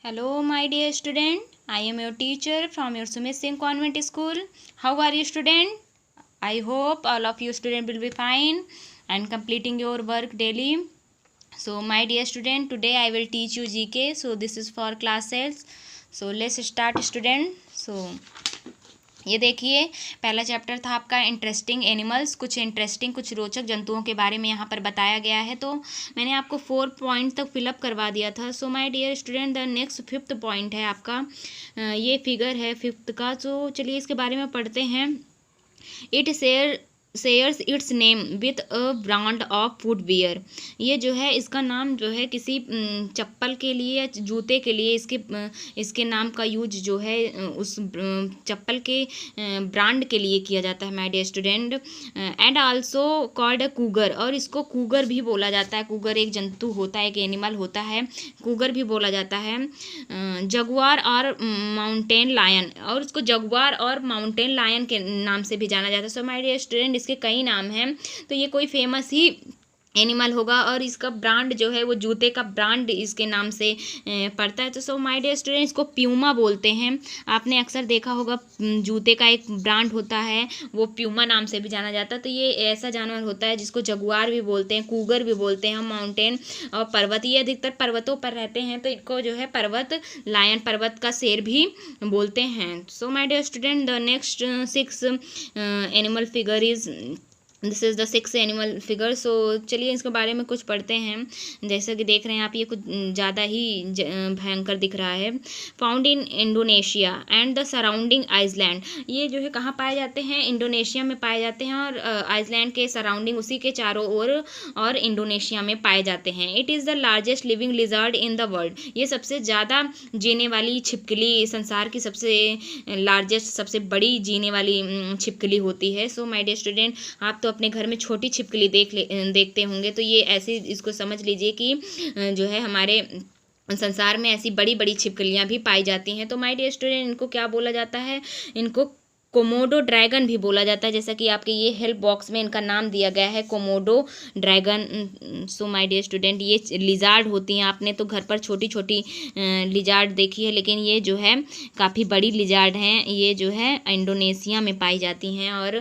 Hello, my dear student. I am your teacher from your Sumit Singh Convent School. How are you, student? I hope all of you student will be fine and completing your work daily. So, my dear student, today I will teach you GK. So, this is for class 6. So, let's start, student. So, ये देखिए पहला chapter था आपका interesting animals. कुछ रोचक जंतुओं के बारे में यहाँ पर बताया गया है। तो मैंने आपको 4 पॉइंट तक फिलअप करवा दिया था। So my dear student, the next 5th point है आपका, ये फिगर है 5th का। तो चलिए इसके बारे में पढ़ते हैं। It shares it's name with a brand of footwear. ये जो है इसका नाम जो है किसी चप्पल के लिए या जूते के लिए इसके नाम का यूज जो है उस चप्पल के ब्रांड के लिए किया जाता है my dear student. And also called a cougar, और इसको कूगर भी बोला जाता है। कूगर एक जंतु होता है, एक एनिमल होता है, कूगर भी बोला जाता है। जगुआर और माउंटेन लायन, और इसको जगुआर और माउंटेन लायन के नाम से भी जाना जाता है। सो माय डियर स्टूडेंट, इसके कई नाम हैं, तो ये कोई फेमस ही एनिमल होगा। और इसका ब्रांड जो है वो जूते का ब्रांड इसके नाम से पड़ता है। तो सो माय डियर स्टूडेंट, इसको प्यूमा बोलते हैं। आपने अक्सर देखा होगा जूते का एक ब्रांड होता है, वो प्यूमा नाम से भी जाना जाता है। तो ये ऐसा जानवर होता है जिसको जगुआर भी बोलते हैं, कूगर भी बोलते हैं, माउंटेन और पर्वत, ये अधिकतर पर्वतों पर रहते हैं, तो इनको जो है पर्वत लायन, पर्वत का शेर भी बोलते हैं। So my dear student, the next 6 animal figure is, this is the 6 animal figure. So चलिए इसके बारे में कुछ पढ़ते हैं। जैसा कि देख रहे हैं आप, ये कुछ ज़्यादा ही भयंकर दिख रहा है। Found in Indonesia and the surrounding island. ये जो है कहाँ पाए जाते हैं? इंडोनेशिया में पाए जाते हैं, और आइसलैंड के सराउंडिंग, उसी के चारों ओर और इंडोनेशिया में पाए जाते हैं। It is the largest living lizard in the world. ये सबसे ज़्यादा जीने वाली छिपकली, संसार की सबसे लार्जेस्ट, सबसे बड़ी जीने वाली छिपकली होती है। सो माय डियर स्टूडेंट, आप तो अपने घर में छोटी छिपकली देखते होंगे, तो ये ऐसे इसको समझ लीजिए कि जो है हमारे संसार में ऐसी बड़ी बड़ी छिपकलियाँ भी पाई जाती हैं। तो माय डियर स्टूडेंट, इनको क्या बोला जाता है? इनको कोमोडो ड्रैगन भी बोला जाता है, जैसा कि आपके ये हेल्प बॉक्स में इनका नाम दिया गया है, Komodo dragon. So my dear student, ये लिजार्ड होती हैं। आपने तो घर पर छोटी छोटी लिजार्ड देखी है, लेकिन ये जो है काफ़ी बड़ी लिजार्ड हैं। ये जो है इंडोनेशिया में पाई जाती हैं और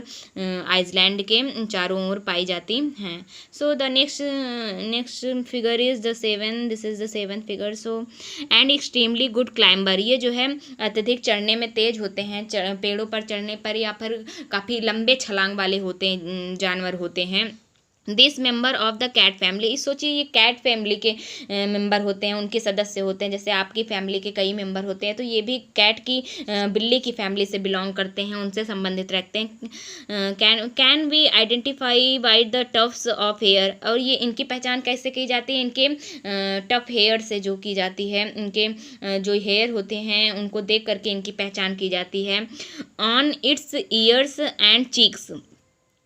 आइसलैंड के चारों ओर पाई जाती हैं। So the next figure is the 7, this is the 7th figure. So and extremely good climber, ये जो है अत्यधिक चढ़ने में तेज होते हैं, पेड़ों पर चढ़ने पर, या फिर काफ़ी लंबे छलांग वाले होते हैं, जानवर होते हैं। This member of the cat family, इस सोचिए ये कैट फैमिली के मेंबर होते हैं, उनके सदस्य होते हैं। जैसे आपकी फैमिली के कई मेंबर होते हैं, तो ये भी कैट की बिल्ली की फैमिली से बिलोंग करते हैं, उनसे संबंधित रखते हैं। Can we identify by the tufts of hair, और ये इनकी पहचान कैसे की जाती है? इनके टफ हेयर से जो की जाती है, इनके जो हेयर होते हैं उनको देख करके इनकी पहचान की जाती है। On it's years and cheeks,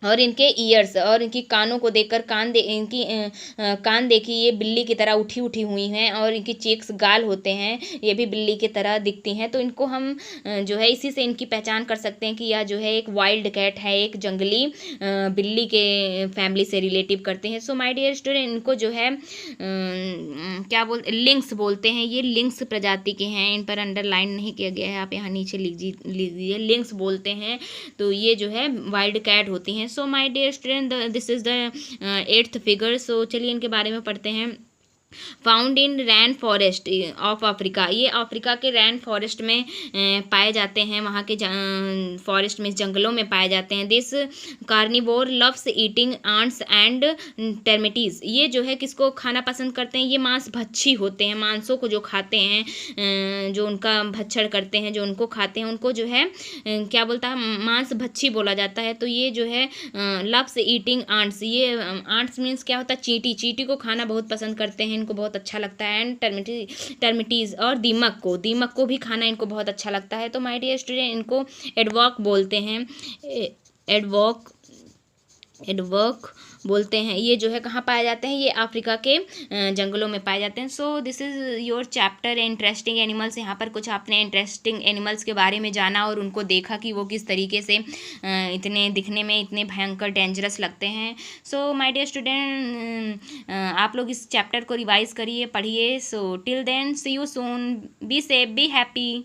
और इनके ईयर्स और इनकी कानों को देखकर कान देखिए, ये बिल्ली की तरह उठी हुई हैं, और इनकी चीक्स, गाल होते हैं, ये भी बिल्ली की तरह दिखती हैं। तो इनको हम जो है इसी से इनकी पहचान कर सकते हैं कि यह जो है एक वाइल्ड कैट है, एक जंगली बिल्ली के फैमिली से रिलेटिव करते हैं। सो माय डियर स्टूडेंट, इनको जो है क्या बोलते, लिंक्स बोलते हैं। ये लिंक्स प्रजाति के हैं, इन पर अंडरलाइन नहीं किया गया है, आप यहाँ नीचे लीजिए, लिंक्स बोलते हैं। तो ये जो है वाइल्ड कैट होती हैं। So my dear student, this is the 8th figure. So चलिए इनके बारे में पढ़ते हैं। Found in rain forest of Africa, ये अफ्रीका के रैन फॉरेस्ट में पाए जाते हैं, वहाँ के फॉरेस्ट में, जंगलों में पाए जाते हैं। This carnivore loves eating ants and termites, ये जो है किसको खाना पसंद करते हैं? ये मांस भक्षी होते हैं, मांसों को जो खाते हैं, जो उनका भक्षण करते हैं, जो उनको खाते हैं, उनको जो है क्या बोलता है? मांस भक्षी बोला जाता है। तो ये जो है लव्स ईटिंग आंट्स, ये आंट्स मीन्स क्या होता है? चींटी को खाना बहुत पसंद करते हैं, इनको बहुत अच्छा लगता है। एंड टर्मिटीज, और दीमक को भी खाना इनको बहुत अच्छा लगता है। तो माय डियर स्टूडेंट, इनको एडवॉक बोलते हैं, एडवॉक एडवर्क बोलते हैं। ये जो है कहाँ पाए जाते हैं, ये अफ्रीका के जंगलों में पाए जाते हैं। So this is your chapter interesting animals. यहाँ पर कुछ आपने इंटरेस्टिंग एनिमल्स के बारे में जाना और उनको देखा कि वो किस तरीके से इतने दिखने में इतने भयंकर डेंजरस लगते हैं। सो माय डियर स्टूडेंट, आप लोग इस चैप्टर को रिवाइज करिए, पढ़िए। So till then see you soon, be safe, be happy.